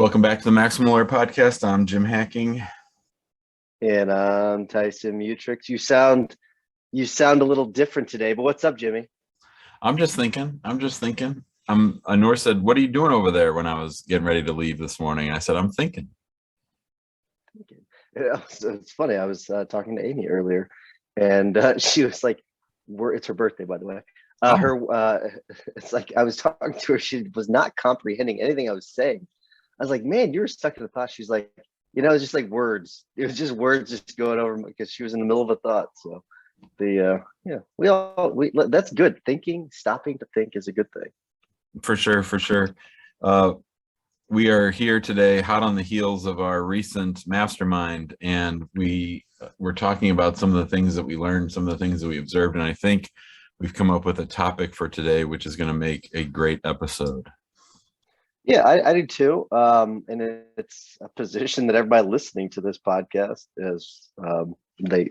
Welcome back to the Maximum Lawyer Podcast. I'm Jim Hacking. And I'm Tyson Mutrux. You sound a little different today, but what's up, Jimmy? I'm just thinking. Anor said, "What are you doing over there?" When I was getting ready to leave this morning, I said, "I'm thinking." It's funny. I was talking to Amy earlier, and she was like, "It's her birthday, by the way." It's like I was talking to her. She was not comprehending anything I was saying. I was like, "Man, you're stuck in the thought." She's like, it's just like words. It was just words just going over because she was in the middle of a thought. So that's good. Stopping to think is a good thing. For sure. We are here today, hot on the heels of our recent mastermind, and we're talking about some of the things that we learned, some of the things that we observed, and I think we've come up with a topic for today, which is going to make a great episode. Yeah, I do too. And it's a position that everybody listening to this podcast is they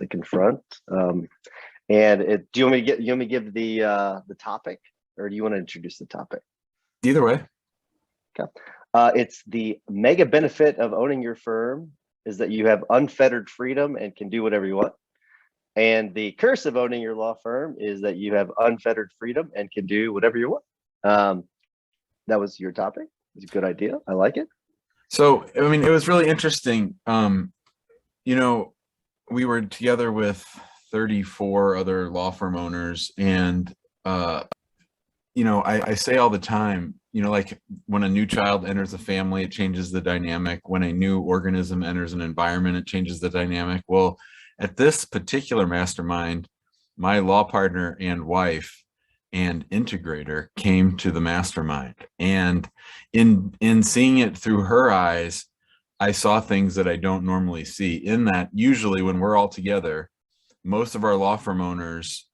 confront. Do you want me to give the topic, or do you want to introduce the topic? Either way. Okay. It's the mega benefit of owning your firm is that you have unfettered freedom and can do whatever you want. And the curse of owning your law firm is that you have unfettered freedom and can do whatever you want. That was your topic. It's a good idea. I like it. So, I mean, it was really interesting. We were together with 34 other law firm owners, and I say all the time, like when a new child enters a family, it changes the dynamic. When a new organism enters an environment, it changes the dynamic. Well, at this particular mastermind, my law partner and wife and integrator came to the mastermind, and in seeing it through her eyes, I saw things that I don't normally see, in that usually when we're all together, most of our law firm owners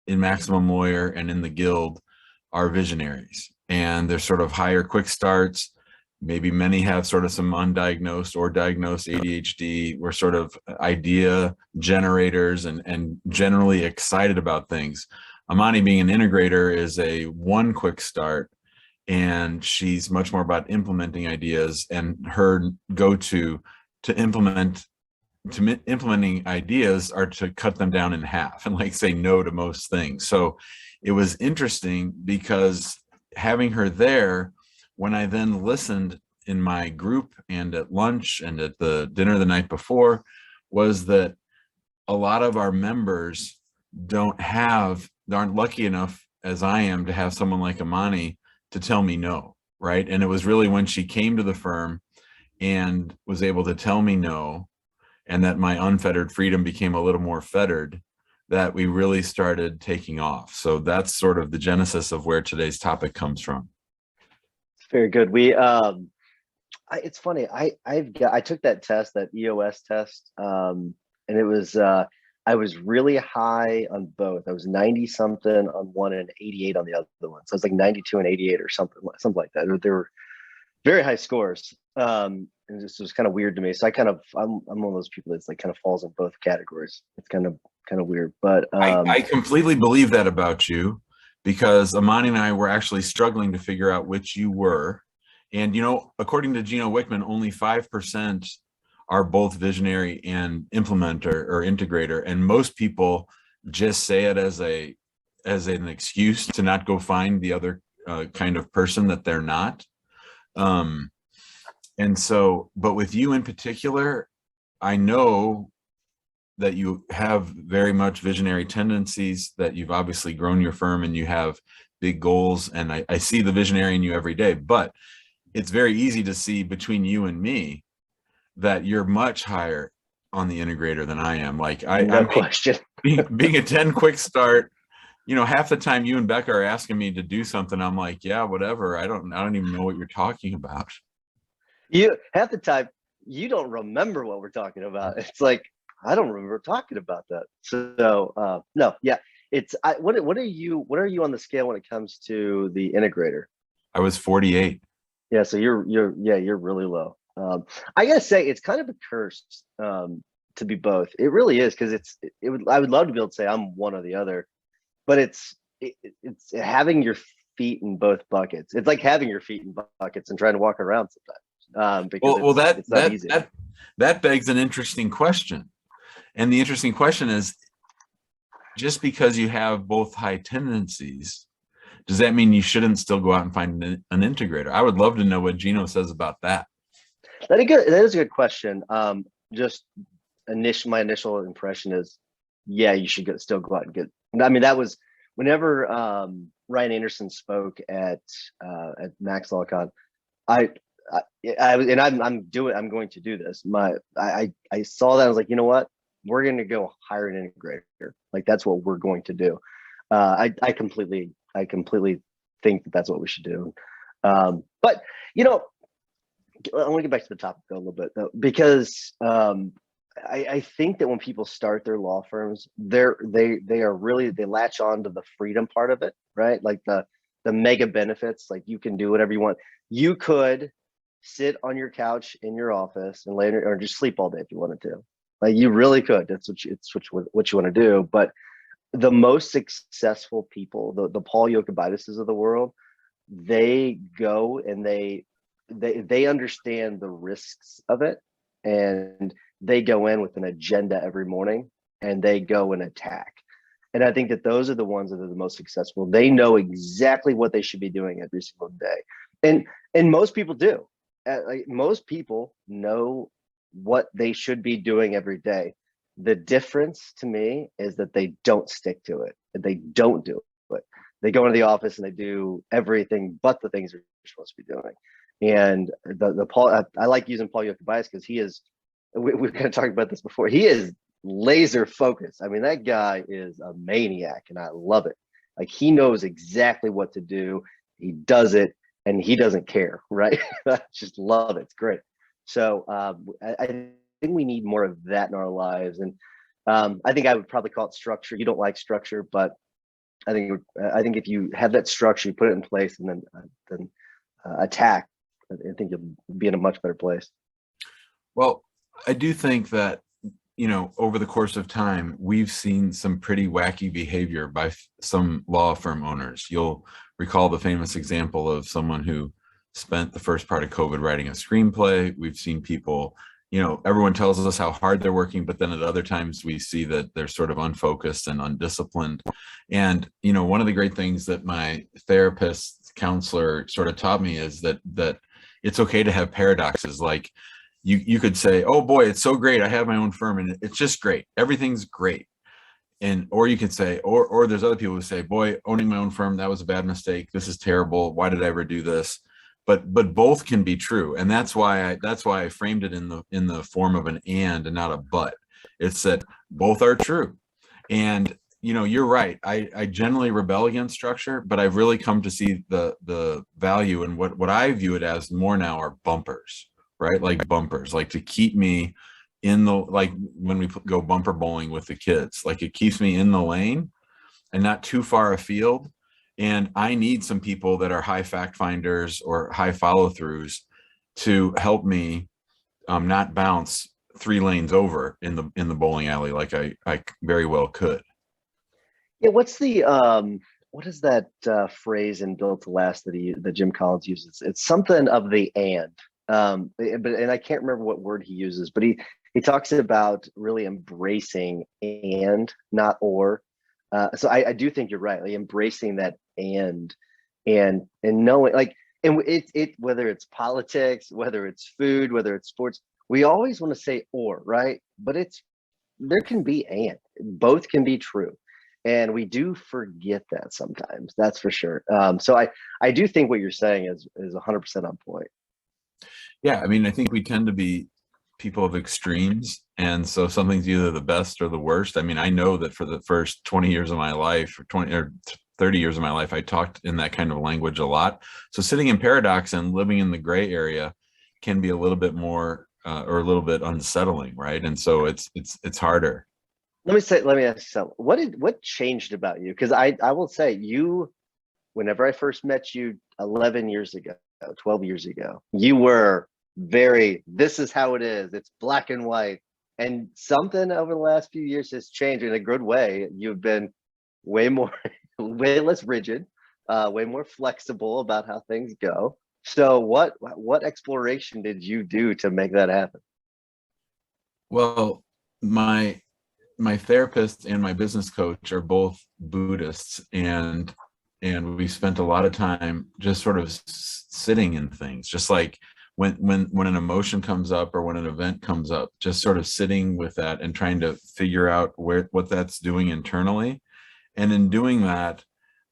in Maximum Lawyer and in the guild are visionaries, and they're sort of higher quick starts. Maybe many have sort of some undiagnosed or diagnosed ADHD. We're sort of idea generators and generally excited about things. Amani, being an integrator, is a one quick start, and she's much more about implementing ideas, and her go-to to implementing ideas are to cut them down in half and say no to most things. So it was interesting because having her there, when I then listened in my group and at lunch and at the dinner the night before, was that a lot of our members aren't lucky enough as I am to have someone like Amani to tell me no, right? And it was really when she came to the firm and was able to tell me no, and that my unfettered freedom became a little more fettered, that we really started taking off. So that's sort of the genesis of where today's topic comes from. Very good. It's funny. I took that test, that EOS test, and it was I was really high on both. I was 90 something on one and 88 on the other one. So I was like 92 and 88 or something like that. They were very high scores. And this was kind of weird to me. So I'm one of those people that's kind of falls in both categories. It's kind of weird, but I completely believe that about you, because Amani and I were actually struggling to figure out which you were. And, according to Gino Wickman, only 5% are both visionary and implementer or integrator. And most people just say it as an excuse to not go find the other kind of person that they're not. And so, but with you in particular, I know that you have very much visionary tendencies, that you've obviously grown your firm and you have big goals. And I see the visionary in you every day, but it's very easy to see between you and me that you're much higher on the integrator than I am. No question. being a 10 quick start, half the time you and Becca are asking me to do something, I'm like, yeah, whatever. I don't even know what you're talking about. Half the time you don't remember what we're talking about. It's like, I don't remember talking about that. So no, yeah. What are you on the scale when it comes to the integrator? I was 48. Yeah, so you're really low. I gotta say, it's kind of a curse to be both. It really is, because I would love to be able to say I'm one or the other, but it's having your feet in both buckets. It's like having your feet in buckets and trying to walk around sometimes, because Well, it's not easy. that begs an interesting question. And the interesting question is, just because you have both high tendencies, does that mean you shouldn't still go out and find an integrator? I would love to know what Gino says about that. That is a good question. Just my initial impression is, yeah, you should still go out and get. I mean, that was whenever Ryan Anderson spoke at Max LawCon. I'm going to do this. I saw that, I was like, you know what? We're going to go hire an integrator. Like, that's what we're going to do. I completely think that's what we should do. But I want to get back to the topic a little bit though, because I think that when people start their law firms, they latch on to the freedom part of it, right? Like the mega benefits, like you can do whatever you want. You could sit on your couch in your office and later, or just sleep all day if you wanted to. Like, you really could. That's what you want to do. But the most successful people, the Paul Yokobitis of the world, they go and they understand the risks of it, and they go in with an agenda every morning, and they go and attack. And I think that those are the ones that are the most successful. They know exactly what they should be doing every single day, and most people do. Like, most people know what they should be doing every day. The difference to me is that they don't stick to it. They don't do it. They go into the office and they do everything but the things they're supposed to be doing. And the Paul, I like using Paul Yokobitis because he is. We've kind of talked about this before. He is laser focused. I mean, that guy is a maniac, and I love it. Like, he knows exactly what to do. He does it, and he doesn't care, right? I just love it. It's great. So I think we need more of that in our lives. And I think I would probably call it structure. You don't like structure, but I think if you have that structure, you put it in place, and then attack, I think you'll be in a much better place. Well, I do think that, over the course of time, we've seen some pretty wacky behavior by some law firm owners. You'll recall the famous example of someone who spent the first part of COVID writing a screenplay. We've seen people, everyone tells us how hard they're working, but then at other times we see that they're sort of unfocused and undisciplined. And, one of the great things that my therapist counselor sort of taught me is that it's okay to have paradoxes. Like, you could say, oh boy, it's so great, I have my own firm and it's just great, everything's great. Or you could say, or there's other people who say, boy, owning my own firm, that was a bad mistake, this is terrible, why did I ever do this? But both can be true. And that's why I framed it in the form of an and not a but. It's that both are true. And you're right. I generally rebel against structure, but I've really come to see the value in what I view it as more now are bumpers, right? Like bumpers, like to keep me in the, like when we go bumper bowling with the kids, like it keeps me in the lane and not too far afield. And I need some people that are high fact finders or high follow throughs to help me not bounce 3 lanes over in the bowling alley like I very well could. Yeah, what is that phrase in Built to Last that Jim Collins uses? It's something of the and. And I can't remember what word he uses, but he talks about really embracing and, not or. So I do think you're right, like embracing that and knowing, like, and it whether it's politics, whether it's food, whether it's sports, we always want to say or, right? But there can be and, both can be true. And we do forget that sometimes, that's for sure. So I do think what you're saying is 100% on point. Yeah, I mean, I think we tend to be people of extremes, and so something's either the best or the worst. I mean, I know that for the first 20 years of my life, or 20 or 30 years of my life, I talked in that kind of language a lot. So sitting in paradox and living in the gray area can be a little bit more or a little bit unsettling, right? And so it's harder. Let me ask you something. What changed about you? Because I will say, you, whenever I first met you 11 years ago, 12 years ago, you were this is how it is. It's black and white. And something over the last few years has changed in a good way. You've been way less rigid. way more flexible about how things go. So what exploration did you do to make that happen? Well, my therapist and my business coach are both Buddhists, and we spent a lot of time just sort of sitting in things, just like when an emotion comes up or when an event comes up, just sort of sitting with that and trying to figure out what that's doing internally. And in doing that,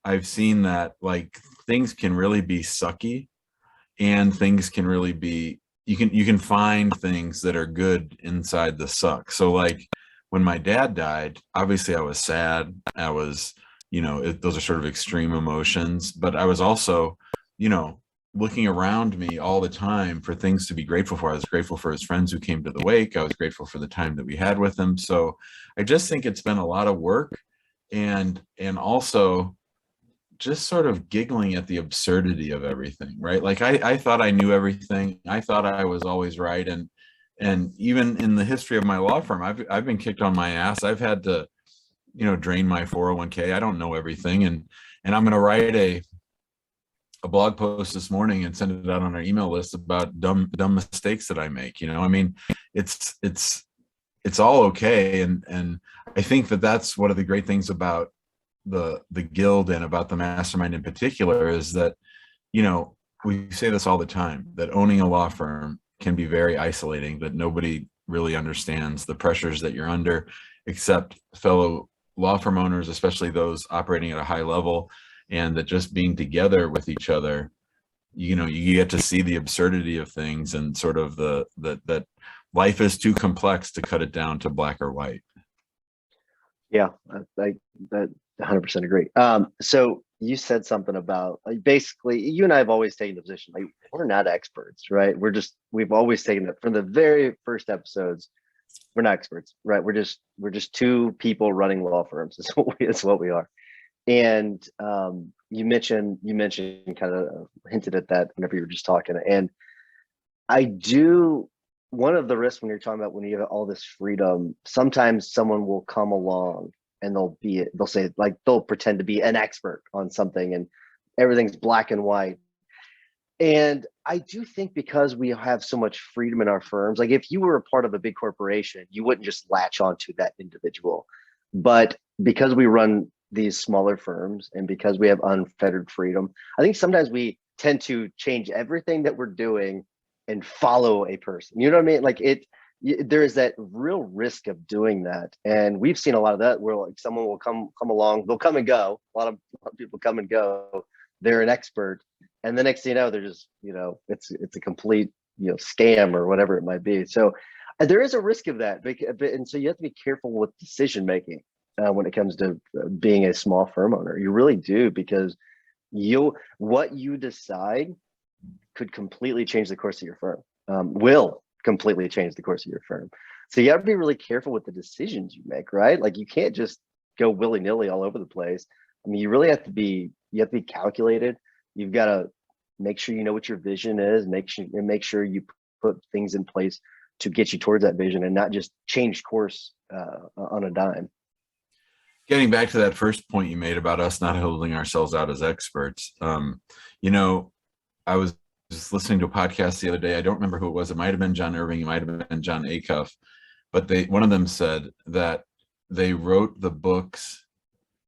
I've seen that like things can really be sucky, and things can really be, you can find things that are good inside the suck. So like when my dad died, obviously I was sad. I was, those are sort of extreme emotions, but I was also, you know, looking around me all the time for things to be grateful for. I was grateful for his friends who came to the wake. I was grateful for the time that we had with him. So I just think it's been a lot of work, and also just sort of giggling at the absurdity of everything, right? Like I thought I knew everything. I thought I was always right. And even in the history of my law firm, I've been kicked on my ass. I've had to, drain my 401k. I don't know everything. And I'm going to write a blog post this morning and send it out on our email list about dumb mistakes that I make. I mean, it's all okay. And I think that that's one of the great things about the guild and about the mastermind in particular is that, we say this all the time, that owning a law firm can be very isolating, that nobody really understands the pressures that you're under except fellow law firm owners, especially those operating at a high level, and that just being together with each other, you get to see the absurdity of things and sort of that life is too complex to cut it down to black or white. Yeah, I that 100% agree. So you said something about like, basically you and I have always taken the position like we're not experts, right? We've always taken it from the very first episodes. We're not experts, right? We're just two people running law firms. It's what we are. And you mentioned kind of hinted at that whenever you were just talking. And I do, one of the risks when you're talking about when you have all this freedom, sometimes someone will come along and they'll say like they'll pretend to be an expert on something and everything's black and white. And I do think because we have so much freedom in our firms, like if you were a part of a big corporation, you wouldn't just latch onto that individual. But because we run these smaller firms and because we have unfettered freedom, I think sometimes we tend to change everything that we're doing and follow a person. You know what I mean? Like there is that real risk of doing that. And we've seen a lot of that where like someone will come along, they'll come and go. A lot of people come and go. They're an expert. And the next thing you know, they're just, it's a complete, scam or whatever it might be. So there is a risk of that. And so you have to be careful with decision making when it comes to being a small firm owner. You really do, because what you decide could completely change the course of your firm, will completely change the course of your firm. So you have to be really careful with the decisions you make, right? Like you can't just go willy-nilly all over the place. I mean, you really have to be calculated. You've got to make sure you know what your vision is, make sure you put things in place to get you towards that vision and not just change course on a dime. Getting back to that first point you made about us not holding ourselves out as experts, I was just listening to a podcast the other day. I don't remember who it was. It might have been John Irving. It might have been John Acuff. But one of them said that they wrote the books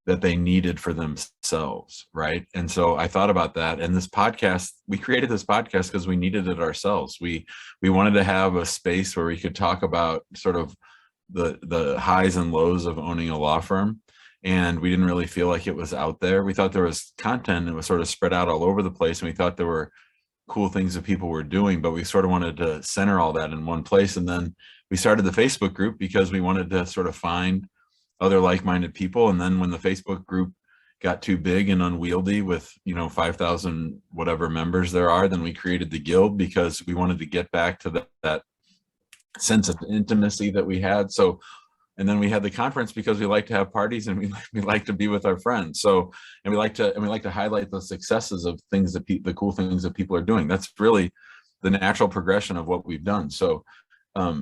that they needed for themselves, right? And so I thought about that. And this podcast, we created this podcast because we needed it ourselves. We wanted to have a space where we could talk about sort of the highs and lows of owning a law firm. And we didn't really feel like it was out there. We thought there was content that was sort of spread out all over the place. And we thought there were cool things that people were doing, but we sort of wanted to center all that in one place. And then we started the Facebook group because we wanted to sort of find other like-minded people. And then when the Facebook group got too big and unwieldy with 5,000 whatever members there are, then we created the guild because we wanted to get back to that sense of intimacy that we had. So, and then we had the conference because we like to have parties and we like to be with our friends. So, and we like to highlight the successes of things the cool things that people are doing. That's really the natural progression of what we've done. So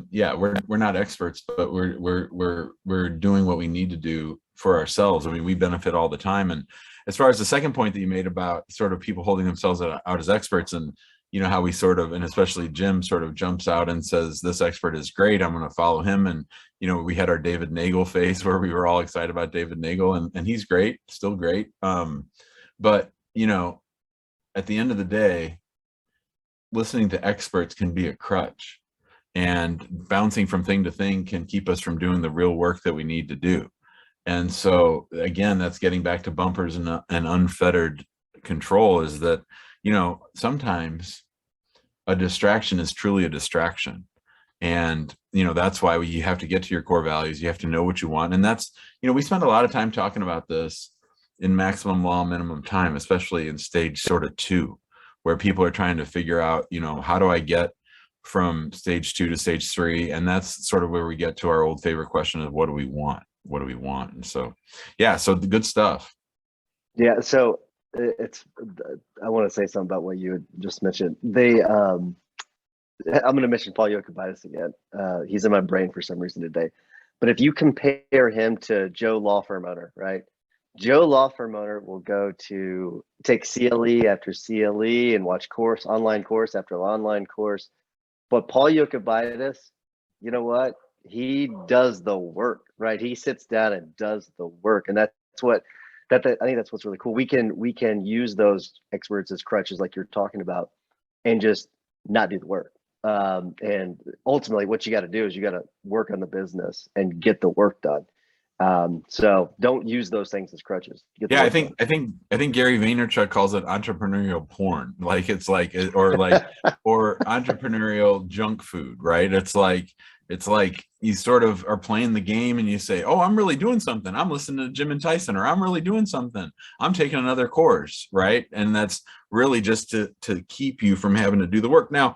yeah, we're not experts, but we're doing what we need to do for ourselves. I mean, we benefit all the time. And as far as the second point that you made about sort of people holding themselves out as experts, and how we sort of, and especially Jim sort of jumps out and says, this expert is great, I'm going to follow him. And we had our David Nagel phase where we were all excited about David Nagel, and he's great, still great. But at the end of the day, listening to experts can be a crutch, and bouncing from thing to thing can keep us from doing the real work that we need to do. And so again, that's getting back to bumpers and unfettered control, is that sometimes a distraction is truly a distraction. And that's why you have to get to your core values. You have to know what you want. And that's, we spend a lot of time talking about this in maximum law minimum time, especially in stage sort of 2, where people are trying to figure out, how do I get from stage 2 to stage 3? And that's sort of where we get to our old favorite question of what do we want? What do we want? And so, yeah, so the good stuff. Yeah. So I want to say something about what you just mentioned. I'm going to mention Paul Yokobitis again. He's in my brain for some reason today. But if you compare him to Joe law firm owner, right? Joe law firm owner will go to take CLE after CLE and watch online course after online course. But Paul Yokobitis, you know what? He does the work, right? He sits down and does the work. And I think that's what's really cool. We can use those experts as crutches, like you're talking about, and just not do the work. And ultimately what you got to do is you got to work on the business and get the work done. So don't use those things as crutches. Yeah, I think Gary Vaynerchuk calls it entrepreneurial porn. Like it's like, or entrepreneurial junk food, right? It's like you sort of are playing the game and you say, oh, I'm really doing something. I'm listening to Jim and Tyson, or I'm really doing something. I'm taking another course, right? And that's really just to keep you from having to do the work. Now,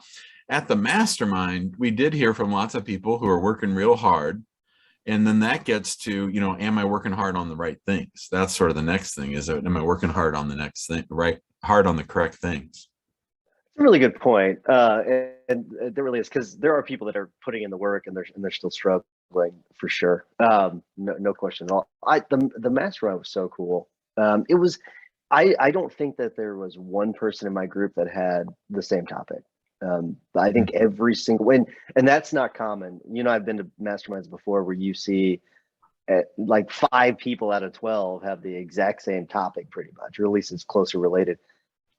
at the mastermind, we did hear from lots of people who are working real hard. And then that gets to, am I working hard on the right things? That's sort of the next thing, is am I working hard on the next thing, right? Hard on the correct things. It's a really good point. And there really is, because there are people that are putting in the work and they're still struggling for sure. No question at all. The mastermind was so cool. I don't think that there was one person in my group that had the same topic. I think every single and that's not common. I've been to masterminds before where you see like 5 people out of 12 have the exact same topic, pretty much, or at least it's closer related.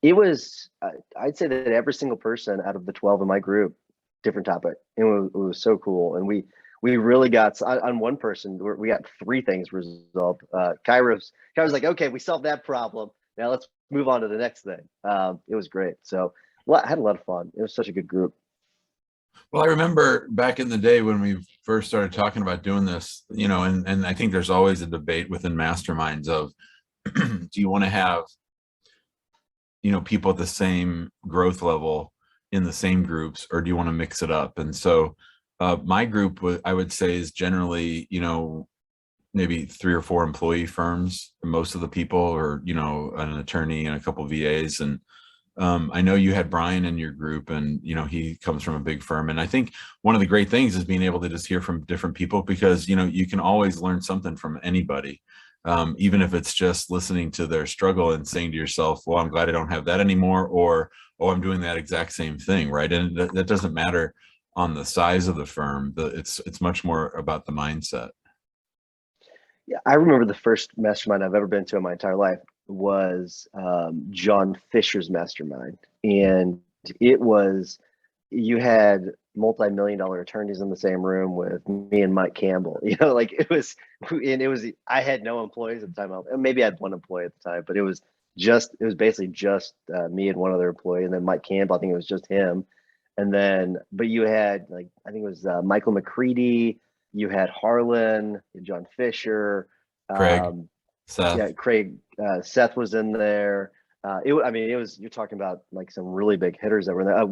It was, I'd say that every single person out of the 12 in my group, different topic. It was so cool. And we really got on one person, we got 3 things resolved. Kairos like, okay, we solved that problem. Now let's move on to the next thing. It was great. So I had a lot of fun. It was such a good group. Well, I remember back in the day when we first started talking about doing this, and I think there's always a debate within masterminds of, do you want to have, people at the same growth level in the same groups, or do you want to mix it up? And so my group, I would say, is generally, maybe 3 or 4 employee firms, most of the people, or, an attorney and a couple of VAs. And I know you had Brian in your group, and he comes from a big firm. And I think one of the great things is being able to just hear from different people, because you can always learn something from anybody, even if it's just listening to their struggle and saying to yourself, well, I'm glad I don't have that anymore, or, oh, I'm doing that exact same thing, right? And that doesn't matter on the size of the firm. It's much more about the mindset. Yeah, I remember the first mastermind I've ever been to in my entire life was John Fisher's mastermind. And you had multi-million-dollar attorneys in the same room with me and Mike Campbell. I had no employees at the time. Maybe I had 1 employee at the time, but it was basically just me and 1 other employee. And then Mike Campbell, I think it was just him. And then, but you had, like, I think it was Michael McCready, you had Harlan, you had John Fisher, Craig, Seth. Yeah, Craig, Seth was in there. You're talking about like some really big hitters that were in there.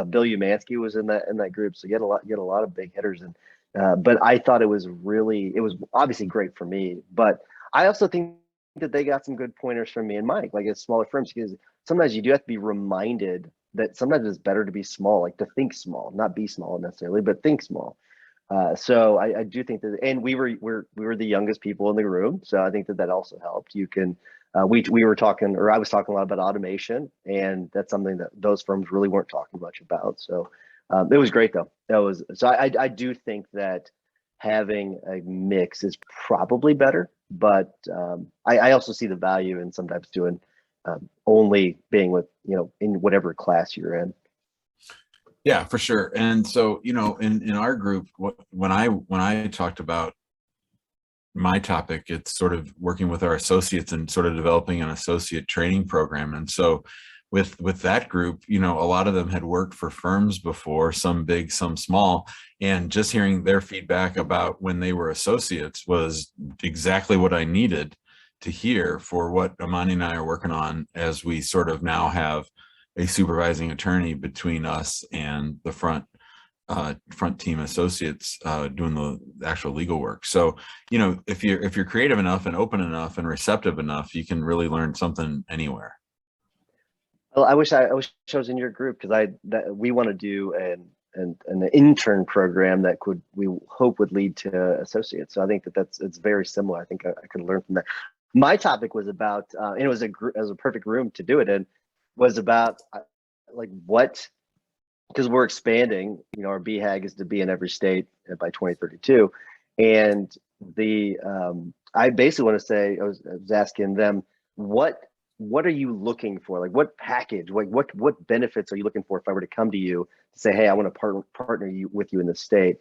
Bill Umansky was in that group. So you had a lot of big hitters. And but I thought it was obviously great for me, but I also think that they got some good pointers from me and Mike, like at smaller firms, because sometimes you do have to be reminded that sometimes it's better to be small, like to think small, not be small necessarily, but think small. So I do think that, and we were the youngest people in the room, so I think that also helped. You can we were talking, or I was talking a lot about automation, and that's something that those firms really weren't talking much about. So it was great though. I do think that having a mix is probably better, but I also see the value in sometimes doing only being with, in whatever class you're in. Yeah, for sure. And so, in our group, when I talked about my topic, it's sort of working with our associates and sort of developing an associate training program. And so with that group, a lot of them had worked for firms before, some big, some small, and just hearing their feedback about when they were associates was exactly what I needed to hear for what Amani and I are working on, as we sort of now have a supervising attorney between us and the front team associates doing the actual legal work. So, if you're creative enough and open enough and receptive enough, you can really learn something anywhere. Well, I wish I was in your group, because we want to do an intern program that we hope would lead to associates. So I think it's very similar. I think I could learn from that. My topic was about, and it was a perfect room to do it in, was about like what, because we're expanding, our BHAG is to be in every state by 2032. And I basically want to say, I was asking them, what are you looking for? Like what package, like what benefits are you looking for if I were to come to you to say, hey, I want to partner with you in the state?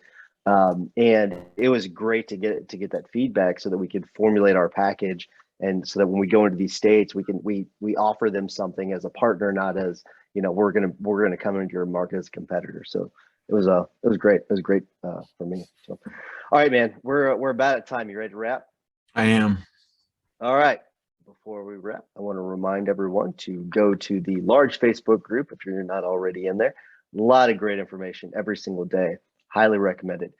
And it was great to get that feedback so that we could formulate our package. And so that when we go into these states, we offer them something as a partner, not as, we're gonna come into your market as a competitor. So it was great. It was great for me. So, all right, man, we're about at time. You ready to wrap? I am. All right. Before we wrap, I want to remind everyone to go to the large Facebook group if you're not already in there. A lot of great information every single day. Highly recommended.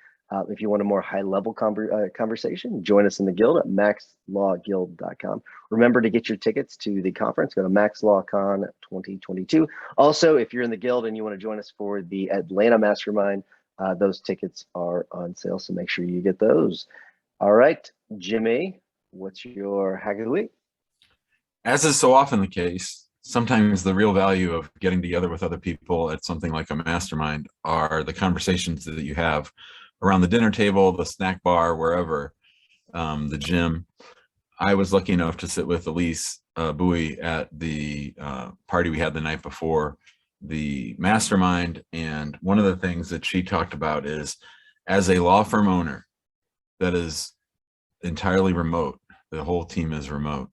If you want a more high-level conversation, join us in the guild at maxlawguild.com. Remember to get your tickets to the conference. Go to MaxLawCon 2022. Also, if you're in the guild and you want to join us for the Atlanta Mastermind, those tickets are on sale, so make sure you get those. All right, Jimmy, what's your hack of the week? As is so often the case, sometimes the real value of getting together with other people at something like a mastermind are the conversations that you have around the dinner table, the snack bar, wherever, the gym. I was lucky enough to sit with Elise Buie at the party we had the night before the mastermind. And one of the things that she talked about is, as a law firm owner that is entirely remote, the whole team is remote,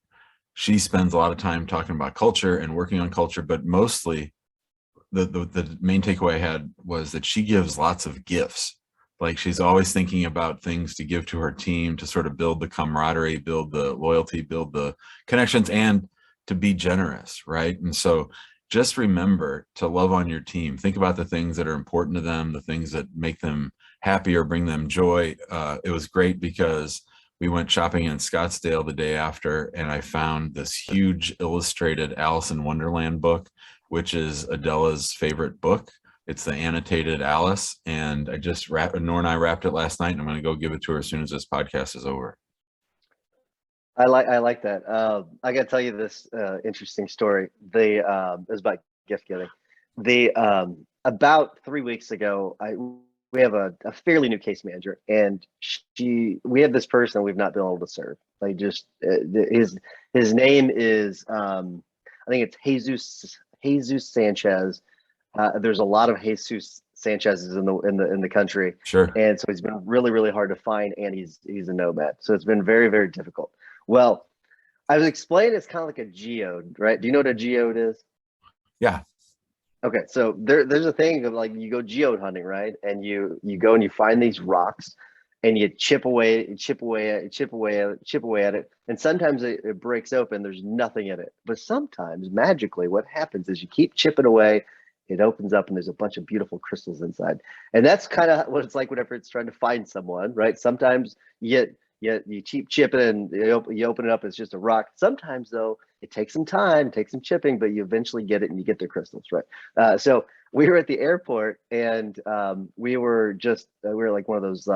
she spends a lot of time talking about culture and working on culture, but mostly the main takeaway I had was that she gives lots of gifts. Like, she's always thinking about things to give to her team to sort of build the camaraderie, build the loyalty, build the connections, and to be generous, right? And so just remember to love on your team. Think about the things that are important to them, the things that make them happy or bring them joy. It was great because we went shopping in Scottsdale the day after, and I found this huge illustrated Alice in Wonderland book, which is Adela's favorite book. It's the annotated Alice, and Nora and I wrapped it last night, and I'm going to go give it to her as soon as this podcast is over. I like that. I got to tell you this interesting story. It was about gift giving. About 3 weeks ago, we have a fairly new case manager, and we have this person we've not been able to serve. Like, just his name is I think it's Jesus Sanchez. There's a lot of Jesus Sanchez's in the country. Sure. And so he's been really, really hard to find, and he's a nomad. So it's been very, very difficult. Well, I was explaining it's kind of like a geode, right? Do you know what a geode is? Yeah. Okay, so there's a thing of, like, you go geode hunting, right? And you go and you find these rocks, and you chip away at it. And sometimes it breaks open. There's nothing in it. But sometimes, magically, what happens is you keep chipping away, it opens up, and there's a bunch of beautiful crystals inside. And that's kind of what it's like whenever it's trying to find someone, right? Sometimes you keep chipping, and you open it up, it's just a rock. Sometimes, though, it takes some time, it takes some chipping, but you eventually get it, and you get the crystals, right? So we were at the airport, and we were like one of those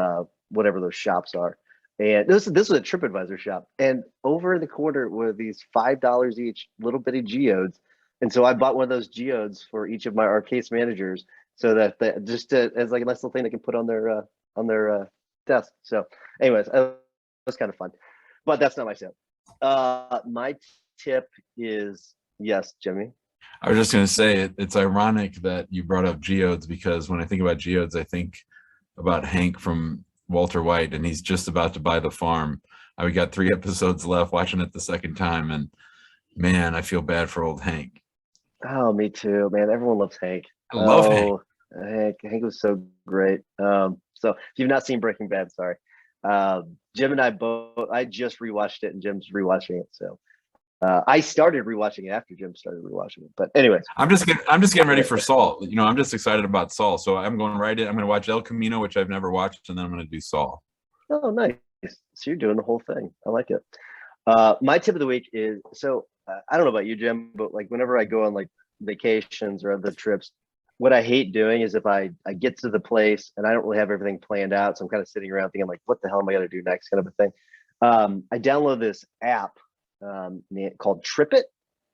whatever those shops are, And this was a TripAdvisor shop, and over in the corner were these $5 each little bitty geodes, and so I bought one of those geodes for each of my our case managers, so that just as like a nice little thing they can put on their desk. So, anyways, it was kind of fun, but that's not my tip. My tip is yes, Jimmy. I was just going to say it's ironic that you brought up geodes, because when I think about geodes, I think about Hank from Walter White, and he's just about to buy the farm. We got 3 episodes left, watching it the second time, and man, I feel bad for old Hank. Oh, me too, man. Everyone loves Hank. I love Hank. Oh, Hank was so great. So if you've not seen Breaking Bad, sorry. Jim and I both. I just rewatched it, and Jim's rewatching it. So I started rewatching it after Jim started rewatching it. But anyways, I'm just getting ready for Saul. You know, I'm just excited about Saul. So I'm going right in. I'm going to watch El Camino, which I've never watched, and then I'm going to do Saul. oh, nice. So you're doing the whole thing. I like it. My tip of the week is I don't know about you, Jim, but like whenever I go on like vacations or other trips, what I hate doing is if I get to the place and I don't really have everything planned out, so I'm kind of sitting around thinking like, what the hell am I going to do next, kind of a thing. I download this app called TripIt,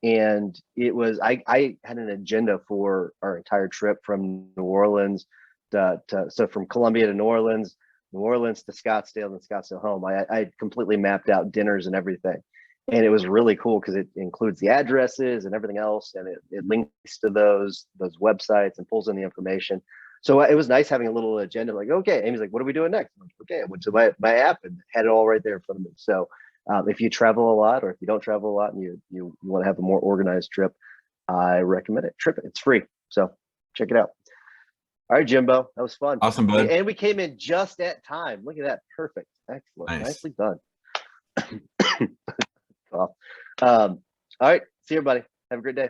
and it was I had an agenda for our entire trip from New Orleans so from Columbia to New Orleans to Scottsdale, and Scottsdale home. I completely mapped out dinners and everything, and it was really cool because it includes the addresses and everything else, and it links to those websites and pulls in the information. So it was nice having a little agenda. Like, okay, Amy's like, what are we doing next? I'm like, okay, I went to my app and had it all right there in front of me. So if you travel a lot, or if you don't travel a lot and you want to have a more organized trip, I recommend it. TripIt. It's free, so check it out. All right, Jimbo, that was fun. Awesome, bud. And we came in just at time. Look at that. Perfect. Excellent. Nice. Nicely done. All right. See you, everybody. Have a great day.